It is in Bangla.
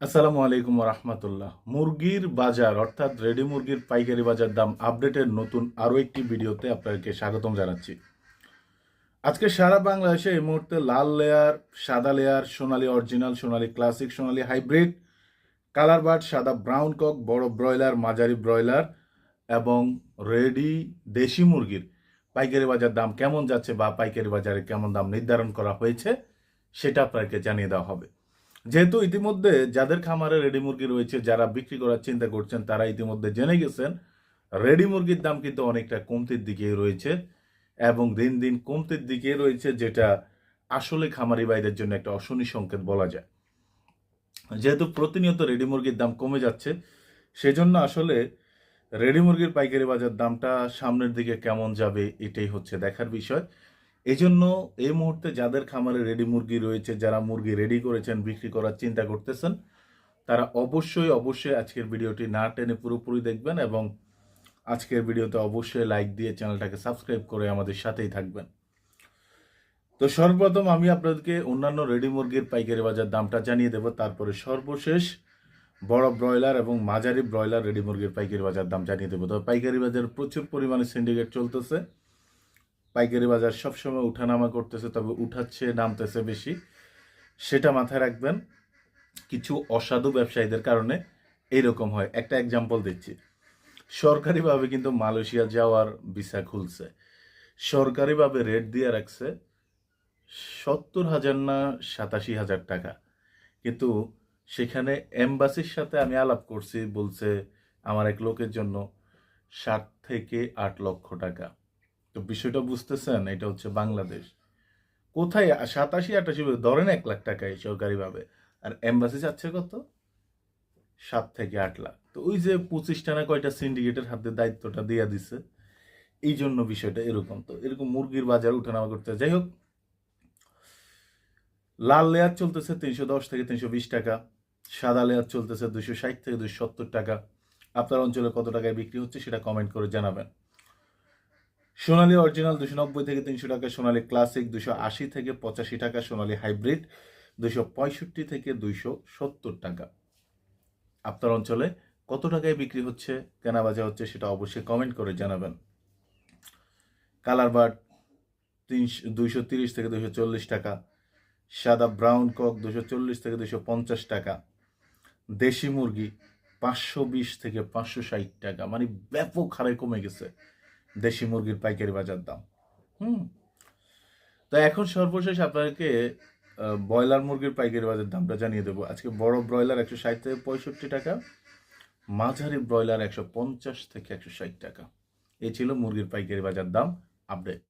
আসসালামু আলাইকুম রহমতুল্লাহ। মুরগির বাজার অর্থাৎ রেডি মুরগির পাইকারি বাজার দাম আপডেটের নতুন আরও একটি ভিডিওতে আপনাদেরকে স্বাগতম জানাচ্ছি। আজকে সারা বাংলাদেশে এই মুহূর্তে লাল লেয়ার, সাদা লেয়ার, সোনালী অরিজিনাল, সোনালী ক্লাসিক, সোনালী হাইব্রিড, কালার বার্ড, সাদা ব্রাউন কক, বড় ব্রয়লার, মাঝারি ব্রয়লার এবং রেডি দেশি মুরগির পাইকারি বাজার দাম কেমন যাচ্ছে বা পাইকারি বাজারে কেমন দাম নির্ধারণ করা হয়েছে সেটা আপনাকে জানিয়ে দেওয়া হবে। যেহেতু ইতিমধ্যে যাদের খামারে রেডি মুরগি রয়েছে, যারা বিক্রি করার চিন্তা করছেন, তারা ইতিমধ্যে জেনে গেছেন রেডি মুরগির দাম কিন্তু অনেকটা কমতির দিকে রয়েছে এবং দিন দিন কমতির দিকে রয়েছে, যেটা আসলে খামারি ভাইদের জন্য একটা অশনি সংকেত বলা যায়। যেহেতু প্রতিনিয়ত রেডি মুরগির দাম কমে যাচ্ছে, সেজন্য আসলে রেডি মুরগির পাইকারি বাজার দামটা সামনের দিকে কেমন যাবে এটাই হচ্ছে দেখার বিষয়। এই জন্য এই মুহূর্তে যাদের খামারে রেডি মুরগি রয়েছে, যারা মুরগি রেডি করেছেন, বিক্রি করার চিন্তা করতেছেন, তারা অবশ্যই আজকের ভিডিওটি না টেনে পুরোপুরি দেখবেন এবং আজকের ভিডিওতে অবশ্যই লাইক দিয়ে চ্যানেলটাকে সাবস্ক্রাইব করে আমাদের সাথেই থাকবেন। তো সর্বপ্রথম আমি আপনাদেরকে অন্যান্য রেডি মুরগির পাইকারি বাজার দামটা জানিয়ে দেব, তারপরে সর্বশেষ বড় ব্রয়লার এবং মাঝারি ব্রয়লার রেডি মুরগির পাইকারি বাজার দাম জানিয়ে দেবো। তবে পাইকারি বাজার প্রচুর পরিমাণে সিন্ডিকেট চলতেছে। পাইকারি বাজার সবসময় উঠানামা করতেছে, তবে উঠাচ্ছে নামতেছে বেশি, সেটা মাথায় রাখবেন। কিছু অসাধু ব্যবসায়ীদের কারণে এইরকম হয়। একটা এক্সাম্পল দিচ্ছি, সরকারিভাবে কিন্তু মালয়েশিয়া যাওয়ার ভিসা খুলছে, সরকারিভাবে রেট দিয়ে রাখছে 70,000 না 87,000 টাকা, কিন্তু সেখানে এম্বাসির সাথে আমি আলাপ করছি, বলছে আমার এক লোকের জন্য 7 থেকে 8 লক্ষ টাকা। তো বিষয়টা বুঝতেছেন, এটা হচ্ছে বাংলাদেশ। কোথায় 87-88 ধরেন 1 লাখ টাকায় সরকারিভাবে, আর এম্বাসি চাচ্ছে কত? 7 থেকে 8 লাখ। তো ওই যে 25টা না কয়টা সিন্ডিকেটের হাতে দায়িত্বটা দিয়ে দিছে, এই জন্য বিষয়টা এরকম। তো এরকম মুরগির বাজার উঠানামা করতে, যাই হোক, লাল লেয়ার চলতেছে 310 থেকে 320 টাকা, সাদা লেয়ার চলতেছে 260 থেকে 270 টাকা। আপনার অঞ্চলে কত টাকায় বিক্রি হচ্ছে সেটা কমেন্ট করে জানাবেন। সোনালী অরিজিনাল 290 থেকে 300 টাকা, সোনালী ক্লাসিক 280 থেকে 85 টাকা, সোনালী হাইব্রিড 265 থেকে 270 টাকা। আপনার অঞ্চলে কত টাকায় বিক্রি হচ্ছে, কেনা বেচা হচ্ছে, সেটা অবশ্যই কমেন্ট করে জানাবেন। কালার বার্ড 230 থেকে 240 টাকা, সাদা ব্রাউন কক 240 থেকে 250 টাকা, দেশি মুরগি 520 থেকে 560 টাকা। মানে ব্যাপক হারে কমে গেছে দেশি মুরগির পাইকারি বাজার দাম। তো এখন সর্বশেষ আপনাদেরকে ব্রয়লার মুরগির পাইকারি বাজার দামটা জানিয়ে দেবো। আজকে বড় ব্রয়লার 160 থেকে 65 টাকা, মাঝারি ব্রয়লার 150 থেকে 160 টাকা। এই ছিল মুরগির পাইকারি বাজার দাম আপডেট।